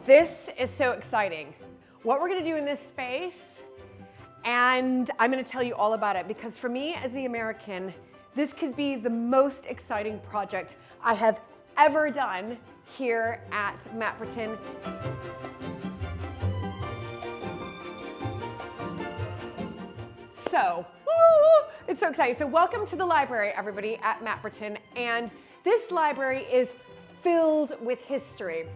This is so exciting. What we're gonna do in this space, and I'm gonna tell you all about it, because for me as the American, this could be the most exciting project I have ever done here at Mapperton. So, it's so exciting. So welcome to the library, everybody, at Mapperton. And this library is filled with history.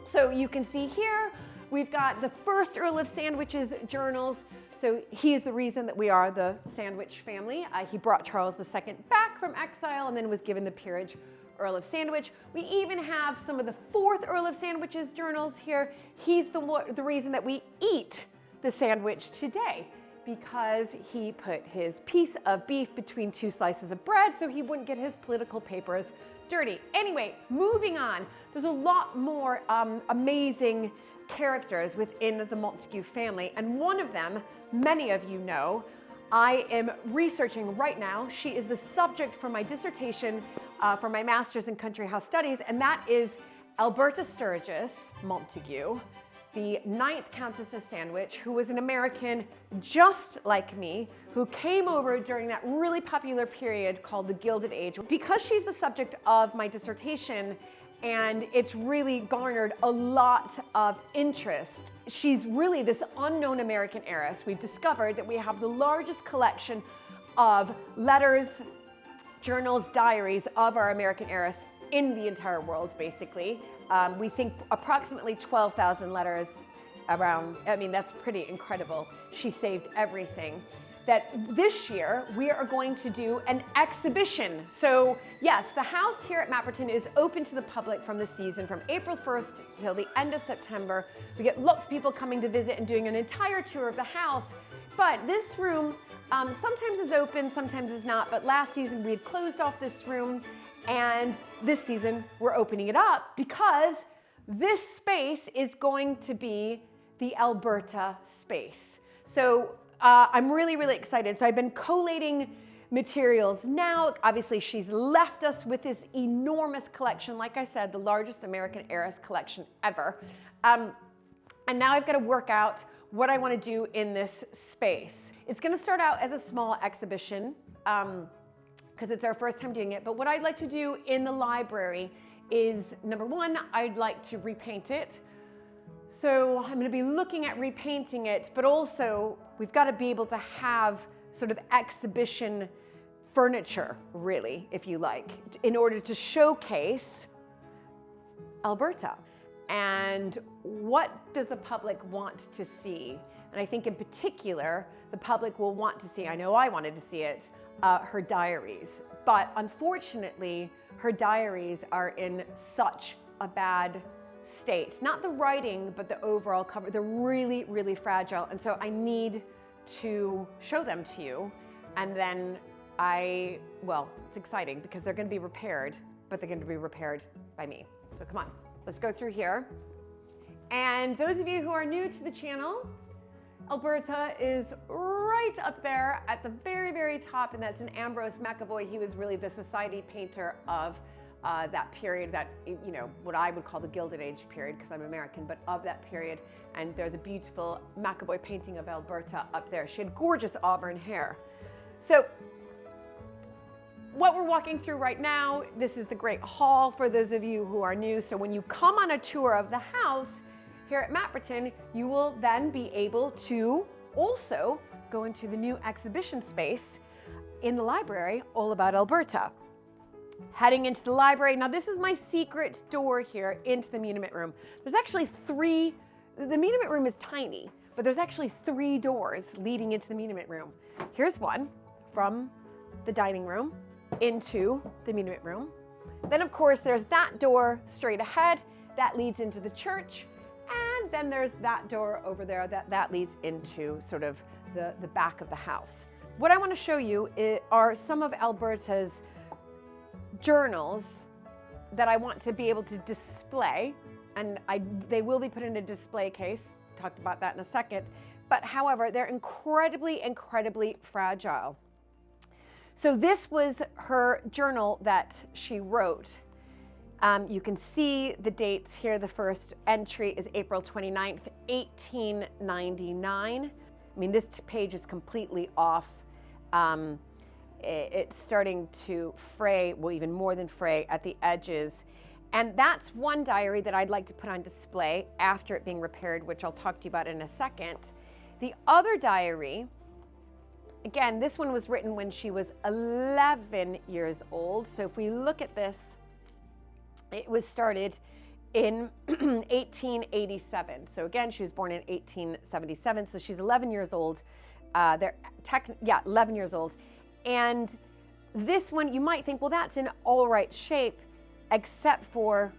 So you can see here, we've got the first Earl of Sandwich's journals. So he is the reason that we are the Sandwich family. He brought Charles II back from exile and then was given the peerage, Earl of Sandwich. We even have some of the fourth Earl of Sandwich's journals here. He's the reason that we eat the sandwich today, because he put his piece of beef between two slices of bread so he wouldn't get his political papers dirty. Anyway, moving on. There's a lot more amazing characters within the Montagu family, and one of them, many of you know, I am researching right now. She is the subject for my dissertation for my master's in country house studies, and that is Alberta Sturgis Montagu, the 9th Countess of Sandwich, who was an American just like me, who came over during that really popular period called the Gilded Age. Because she's the subject of my dissertation, and it's really garnered a lot of interest, she's really this unknown American heiress. We've discovered that we have the largest collection of letters, journals, diaries of our American heiress in the entire world, basically. We think approximately 12,000 letters around. I mean, that's pretty incredible. She saved everything. That this year we are going to do an exhibition. So yes, the house here at Mapperton is open to the public from the season from April 1st till the end of September. We get lots of people coming to visit and doing an entire tour of the house. But this room sometimes is open, sometimes is not. But last season we had closed off this room, and this season we're opening it up because this space is going to be the Alberta space. So I'm really, really excited. So I've been collating materials now. Obviously, she's left us with this enormous collection. Like I said, the largest American heiress collection ever. And now I've got to work out what I want to do in this space. It's going to start out as a small exhibition because it's our first time doing it. But what I'd like to do in the library is, number one, I'd like to repaint it. So I'm going to be looking at repainting it, but also we've got to be able to have sort of exhibition furniture, really, if you like, in order to showcase Alberta. And what does the public want to see? And I think in particular, the public will want to see, I know I wanted to see it, her diaries. But unfortunately, her diaries are in such a bad state. Not the writing, but the overall cover. They're really, really fragile. And so I need to show them to you. And then well, it's exciting because they're going to be repaired, but they're going to be repaired by me. So come on, let's go through here. And those of you who are new to the channel, Alberta is right up there at the very, very top, and that's an Ambrose McAvoy. He was really the society painter of that period, that, you know, what I would call the Gilded Age period, because I'm American, but of that period. And there's a beautiful McAvoy painting of Alberta up there. She had gorgeous auburn hair. So what we're walking through right now, this is the Great Hall for those of you who are new. So when you come on a tour of the house here at Mapperton, you will then be able to also go into the new exhibition space in the library all about Alberta. Heading into the library. Now this is my secret door here into the muniment room. There's actually three, the muniment room is tiny, but there's actually 3 doors leading into the muniment room. Here's one from the dining room into the muniment room. Then of course there's that door straight ahead that leads into the church. And then there's that door over there that leads into sort of the back of the house. What I want to show you are some of Alberta's journals that I want to be able to display, and they will be put in a display case. Talked about that in a second. But however, they're incredibly, incredibly fragile. So this was her journal that she wrote. You can see the dates here. The first entry is April 29th, 1899. I mean, this page is completely off. It's starting to fray, well, even more than fray at the edges. And that's one diary that I'd like to put on display after it being repaired, which I'll talk to you about in a second. The other diary, again, this one was written when she was 11 years old. So if we look at this, it was started in 1887. So again, she was born in 1877. So she's 11 years old. 11 years old. And this one, you might think, well, that's in all right shape, except for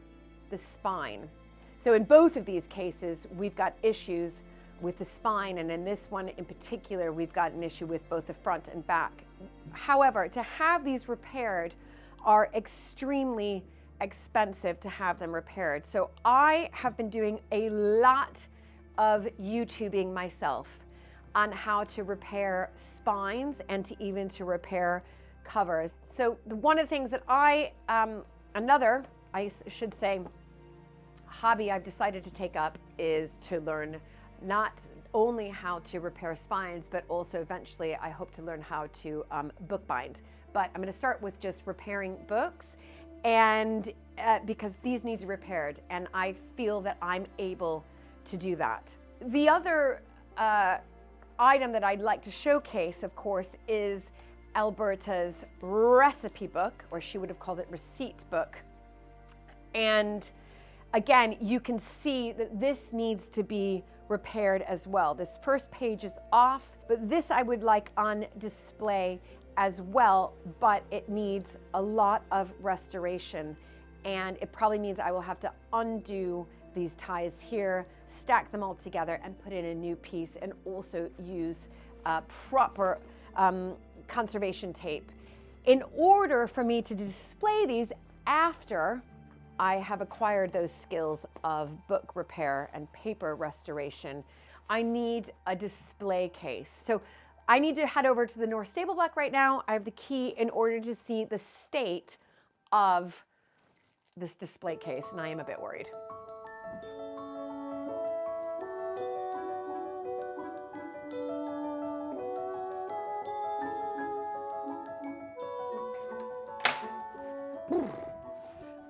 the spine. So in both of these cases, we've got issues with the spine. And in this one in particular, we've got an issue with both the front and back. However, to have these repaired are extremely expensive to have them repaired. So I have been doing a lot of YouTubing myself on how to repair spines and even to repair covers. So one of the things that I should say, hobby I've decided to take up is to learn not only how to repair spines, but also eventually I hope to learn how to bookbind. But I'm going to start with just repairing books, and because these need repaired, and I feel that I'm able to do that. The other item that I'd like to showcase, of course, is Alberta's recipe book, or she would have called it receipt book. And again, you can see that this needs to be repaired as well. This first page is off, but this I would like on display as well, but it needs a lot of restoration, and it probably means I will have to undo these ties here, stack them all together, and put in a new piece, and also use proper conservation tape in order for me to display these after I have acquired those skills of book repair and paper restoration. I need a display case. So I need to head over to the North Stable Block right now. I have the key in order to see the state of this display case, and I am a bit worried.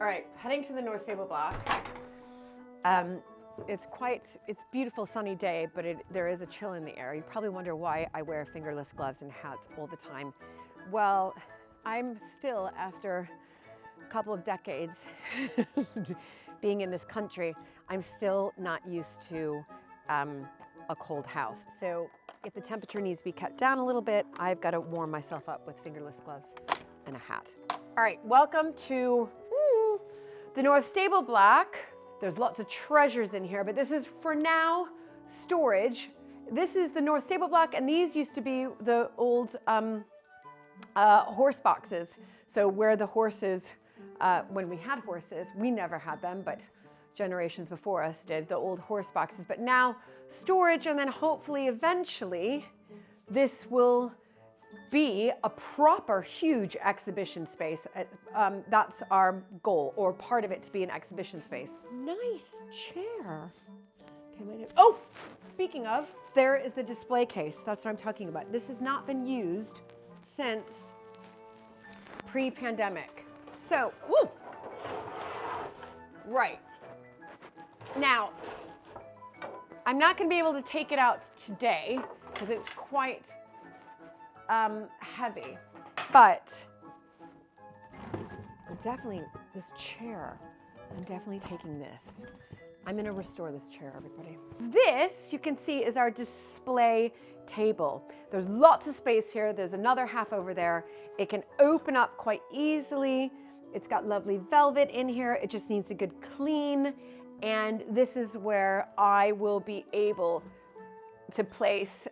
All right, heading to the North Stable Block. It's beautiful sunny day, but there is a chill in the air. You probably wonder why I wear fingerless gloves and hats all the time. Well, I'm still, after a couple of decades being in this country, I'm still not used to a cold house. So if the temperature needs to be kept down a little bit, I've got to warm myself up with fingerless gloves and a hat. All right, welcome to the North Stable Block. There's lots of treasures in here, but this is for now storage. This is the North Stable Block, and these used to be the old horse boxes. So where the horses, when we had horses, we never had them, but generations before us did, the old horse boxes. But now storage, and then hopefully eventually this will be a proper huge exhibition space. That's our goal, or part of it to be an exhibition space. Nice chair. Oh, speaking of, there is the display case. That's what I'm talking about. This has not been used since pre-pandemic. So, woo! Right. Now, I'm not going to be able to take it out today because it's quite heavy, but this chair, I'm definitely taking this. I'm going to restore this chair, everybody. This, you can see, is our display table. There's lots of space here. There's another half over there. It can open up quite easily. It's got lovely velvet in here. It just needs a good clean. And this is where I will be able to place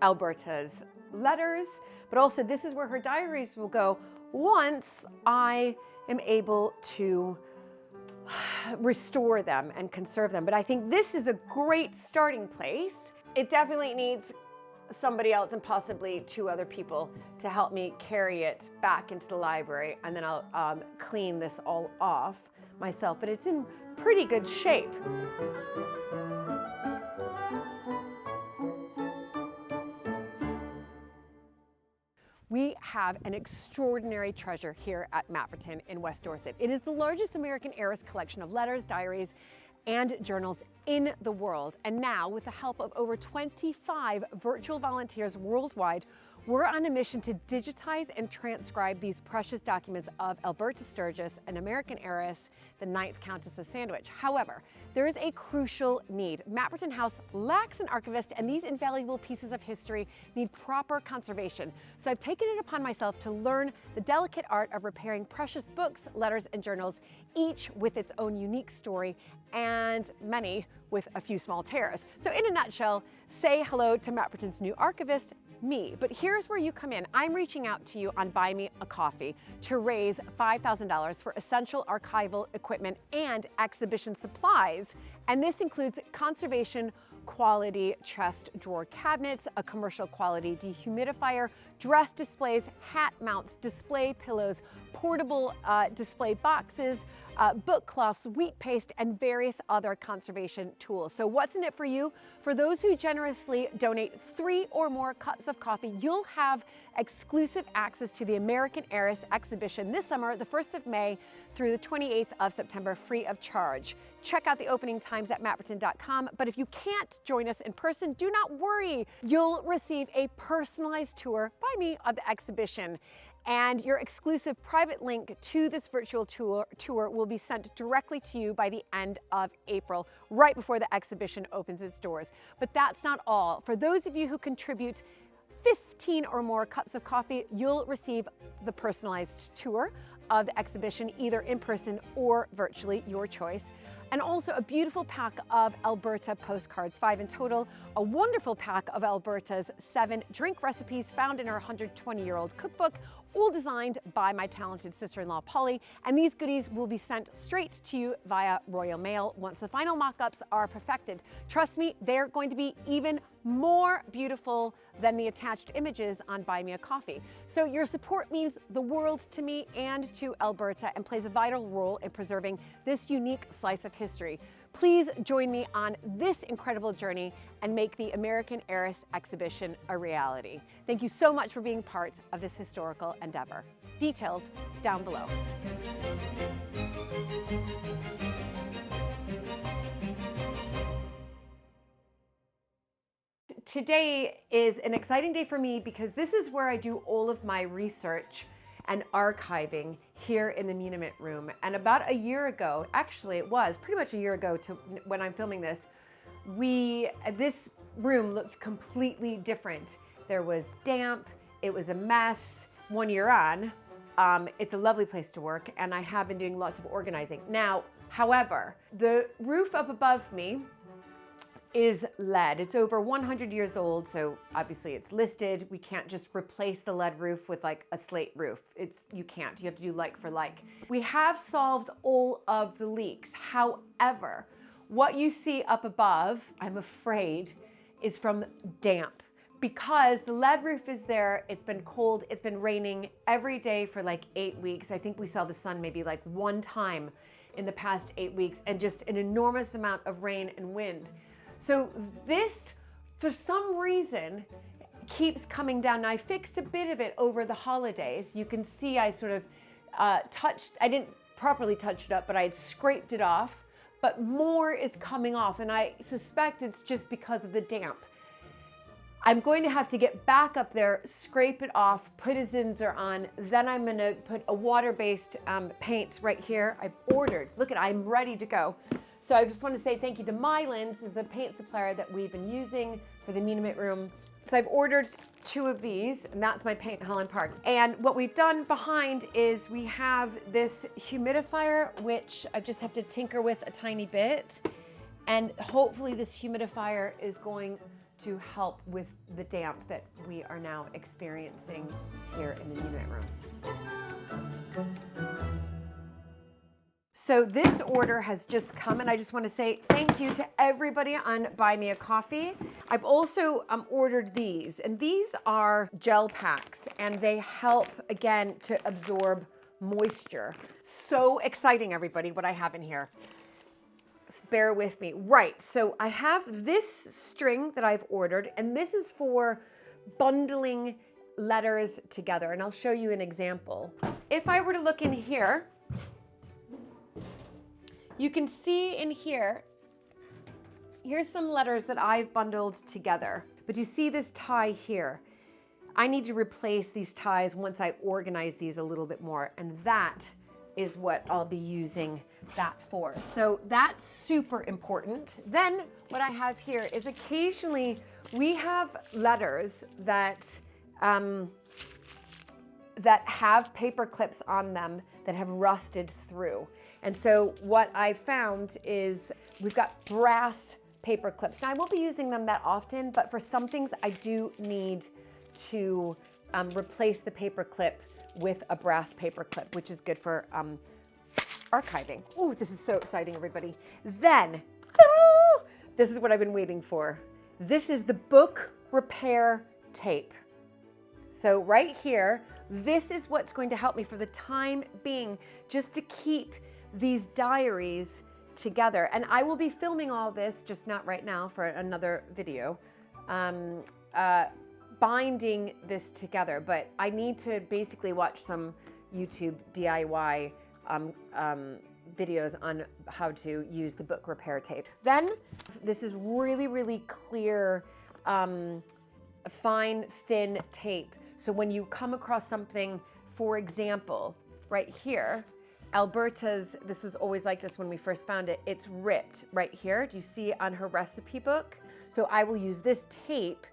Alberta's letters, but also this is where her diaries will go once I am able to restore them and conserve them. But I think this is a great starting place. It definitely needs somebody else and possibly 2 other people to help me carry it back into the library, and then I'll clean this all off. myself, but it's in pretty good shape. We have an extraordinary treasure here at Mapperton in West Dorset. It is the largest American heiress collection of letters, diaries, and journals in the world. And now, with the help of over 25 virtual volunteers worldwide, we're on a mission to digitize and transcribe these precious documents of Alberta Sturgis, an American heiress, the 9th Countess of Sandwich. However, there is a crucial need. Mapperton House lacks an archivist, and these invaluable pieces of history need proper conservation. So I've taken it upon myself to learn the delicate art of repairing precious books, letters, and journals, each with its own unique story, and many with a few small tears. So in a nutshell, say hello to Mapperton's new archivist, me. But here's where you come in. I'm reaching out to you on Buy Me a Coffee to raise $5,000 for essential archival equipment and exhibition supplies. And this includes conservation quality chest drawer cabinets, a commercial quality dehumidifier, dress displays, hat mounts, display pillows, portable display boxes, book cloths, wheat paste, and various other conservation tools. So what's in it for you? For those who generously donate 3 or more cups of coffee, you'll have exclusive access to the American Heiress exhibition this summer, the 1st of May through the 28th of September, free of charge. Check out the opening times at mapperton.com. But if you can't join us in person, do not worry. You'll receive a personalized tour by me of the exhibition. And your exclusive private link to this virtual tour will be sent directly to you by the end of April, right before the exhibition opens its doors. But that's not all. For those of you who contribute 15 or more cups of coffee, you'll receive the personalized tour of the exhibition, either in person or virtually, your choice. And also a beautiful pack of Alberta postcards, 5 in total, a wonderful pack of Alberta's 7 drink recipes found in our 120-year-old cookbook, all designed by my talented sister-in-law, Polly. And these goodies will be sent straight to you via Royal Mail once the final mock-ups are perfected. Trust me, they're going to be even more beautiful than the attached images on Buy Me a Coffee. So your support means the world to me and to Alberta, and plays a vital role in preserving this unique slice of history. Please join me on this incredible journey and make the American Heiress exhibition a reality. Thank you so much for being part of this historical endeavor. Details down below. Today is an exciting day for me because this is where I do all of my research and archiving here in the Muniment Room. And about a year ago, actually it was pretty much a year ago to when I'm filming this, this room looked completely different. There was damp, it was a mess. 1 year on, it's a lovely place to work, and I have been doing lots of organizing. Now, however, the roof up above me is lead. It's over 100 years old, so obviously it's listed. We can't just replace the lead roof with like a slate roof. You can't. You have to do like for like. We have solved all of the leaks. However, what you see up above, I'm afraid, is from damp. Because the lead roof is there, it's been cold, it's been raining every day for like 8 weeks. I think we saw the sun maybe like 1 time in the past 8 weeks, and just an enormous amount of rain and wind. So this, for some reason, keeps coming down. Now, I fixed a bit of it over the holidays. You can see I sort of I didn't properly touch it up, but I had scraped it off, but more is coming off, and I suspect it's just because of the damp. I'm going to have to get back up there, scrape it off, put a Zinsser on, then I'm gonna put a water-based paint right here. I've ordered, look at, I'm ready to go. So I just want to say thank you to Mylan. This is the paint supplier that we've been using for the Muniment Room. So I've ordered 2 of these, and that's my paint Holland Park. And what we've done behind is we have this humidifier, which I just have to tinker with a tiny bit. And hopefully this humidifier is going to help with the damp that we are now experiencing here in the Muniment Room. So this order has just come, and I just want to say thank you to everybody on Buy Me a Coffee. I've also ordered these, and these are gel packs, and they help, again, to absorb moisture. So exciting, everybody, what I have in here. Bear with me. Right, so I have this string that I've ordered, and this is for bundling letters together, and I'll show you an example. If I were to look in here, you can see in here, here's some letters that I've bundled together, but you see this tie here. I need to replace these ties once I organize these a little bit more, and that is what I'll be using that for. So that's super important. Then what I have here is occasionally we have letters that that have paper clips on them that have rusted through. And so what I found is we've got brass paper clips. Now I won't be using them that often, but for some things I do need to replace the paper clip with a brass paper clip, which is good for archiving. Oh, this is so exciting, everybody. Then, this is what I've been waiting for. This is the book repair tape. So right here, this is what's going to help me for the time being, just to keep these diaries together. And I will be filming all this, just not right now, for another video, binding this together. But I need to basically watch some YouTube DIY videos on how to use the book repair tape. Then this is really, really clear, fine, thin tape. So when you come across something, for example, right here, Alberta's, this was always like this when we first found it, it's ripped right here. Do you see on her recipe book? So I will use this tape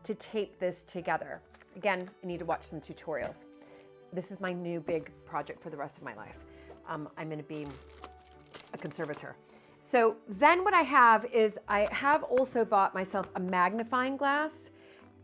to tape this together. Again, I need to watch some tutorials. This is my new big project for the rest of my life. I'm gonna be a conservator. So then what I have is I have also bought myself a magnifying glass,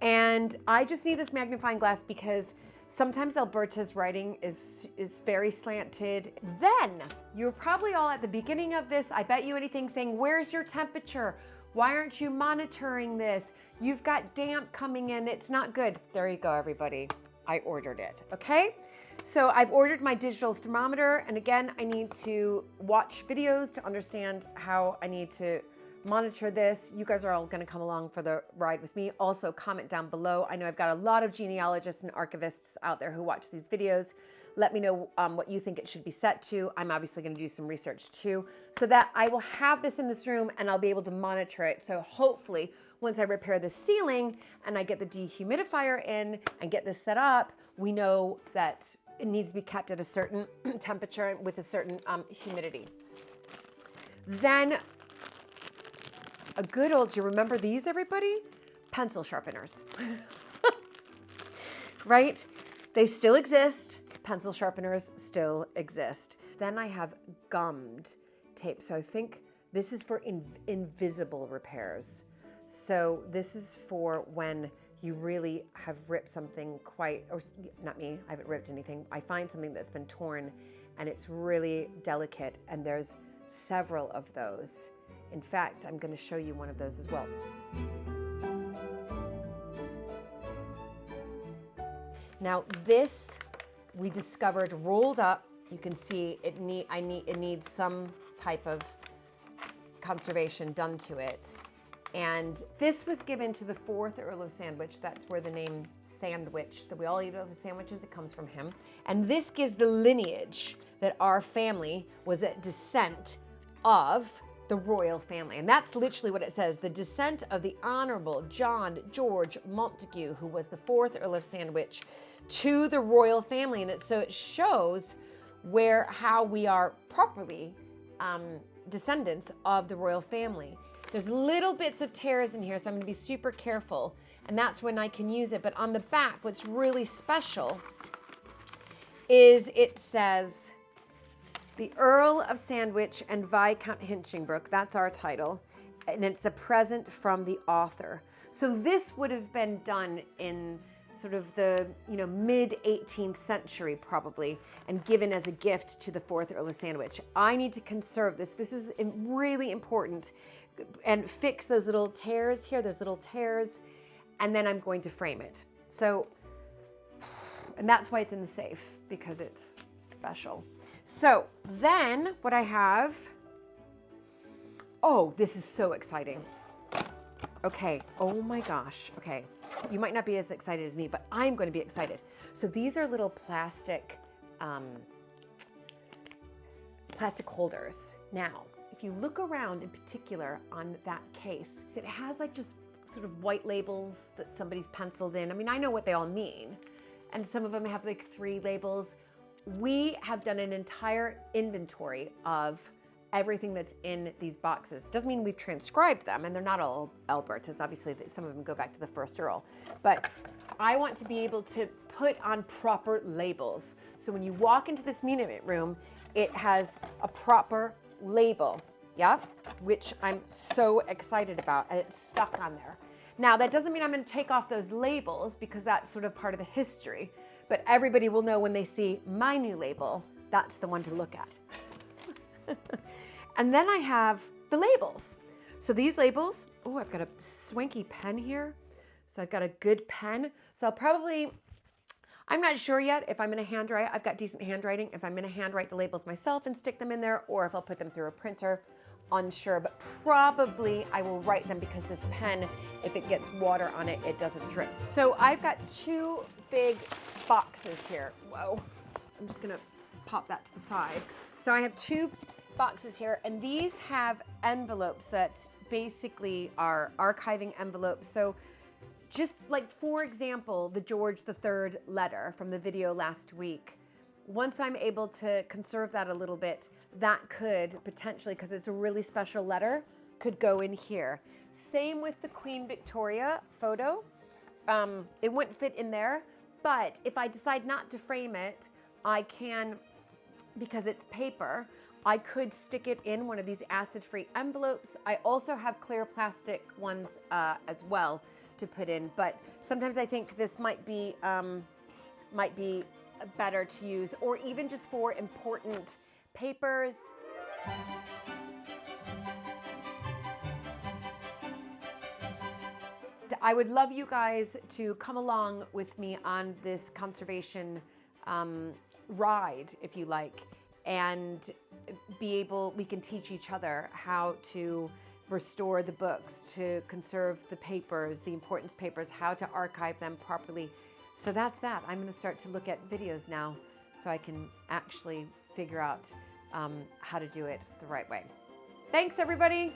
and I just need this magnifying glass because sometimes Alberta's writing is very slanted. Then you're probably all at the beginning of this, I bet you anything, saying, where's your temperature? Why aren't you monitoring this? You've got damp coming in, it's not good. There you go, everybody. I ordered it, okay? So I've ordered my digital thermometer, and again, I need to watch videos to understand how I need to monitor this. You guys are all gonna come along for the ride with me. Also, comment down below. I know I've got a lot of genealogists and archivists out there who watch these videos. Let me know what you think it should be set to. I'm obviously gonna do some research too, so that I will have this in this room and I'll be able to monitor it. So hopefully, once I repair the ceiling and I get the dehumidifier in and get this set up, we know that it needs to be kept at a certain temperature with a certain humidity. Then a good old, do you remember these, everybody? Pencil sharpeners, right? They still exist. Pencil sharpeners still exist. Then I have gummed tape. So I think this is for invisible repairs. So this is for when you really have ripped something quite, or not me, I haven't ripped anything. I find something that's been torn and it's really delicate, and there's several of those. In fact, I'm gonna show you one of those as well. Now this, we discovered rolled up. You can see it needs some type of conservation done to it. And this was given to the 4th Earl of Sandwich. That's where the name Sandwich, that we all eat all the sandwiches, it comes from him. And this gives the lineage that our family was a descent of the royal family. And that's literally what it says, the descent of the Honorable John George Montagu, who was the 4th Earl of Sandwich, to the royal family. And so it shows how we are properly descendants of the royal family. There's little bits of tears in here, so I'm gonna be super careful, and that's when I can use it. But on the back, what's really special is it says, the Earl of Sandwich and Viscountess Hinchingbrooke, that's our title, and it's a present from the author. So this would have been done in sort of the mid 18th century probably, and given as a gift to the 4th Earl of Sandwich. I need to conserve this. This is really important, and fix those little tears here, those little tears, and then I'm going to frame it. So, and that's why it's in the safe, because it's special. So then what I have, oh, this is so exciting. Okay, oh my gosh, okay. You might not be as excited as me, but I'm going to be excited. So these are little plastic holders. Now, if you look around in particular on that case, it has like just sort of white labels that somebody's penciled in. I mean, I know what they all mean. And some of them have like 3 labels. We have done an entire inventory of everything that's in these boxes. Doesn't mean we've transcribed them, and they're not all Albertas. Obviously, some of them go back to the first Earl. But I want to be able to put on proper labels. So when you walk into this monument room, it has a proper label, yeah? Which I'm so excited about, and it's stuck on there. Now, that doesn't mean I'm gonna take off those labels because that's sort of part of the history, but everybody will know when they see my new label, that's the one to look at. And then I have the labels. So these labels, oh, I've got a swanky pen here. So I've got a good pen. So I'll probably, I'm not sure yet if I'm gonna handwrite. I've got decent handwriting. If I'm gonna handwrite the labels myself and stick them in there, or if I'll put them through a printer, unsure. But probably I will write them because this pen, if it gets water on it, it doesn't drip. So I've got 2 big boxes here. Whoa, I'm just gonna pop that to the side. So I have 2 boxes here, and these have envelopes that basically are archiving envelopes. So just like, for example, the George III letter from the video last week, once I'm able to conserve that a little bit, that could potentially, because it's a really special letter, could go in here. Same with the Queen Victoria photo. It wouldn't fit in there, but if I decide not to frame it, I can, because it's paper, I could stick it in one of these acid-free envelopes. I also have clear plastic ones as well to put in, but sometimes I think this might be better to use, or even just for important papers. I would love you guys to come along with me on this conservation ride, if you like, and we can teach each other how to restore the books, to conserve the papers, the importance papers, how to archive them properly. So that's that. I'm going to start to look at videos now so I can actually figure out how to do it the right way. Thanks, everybody.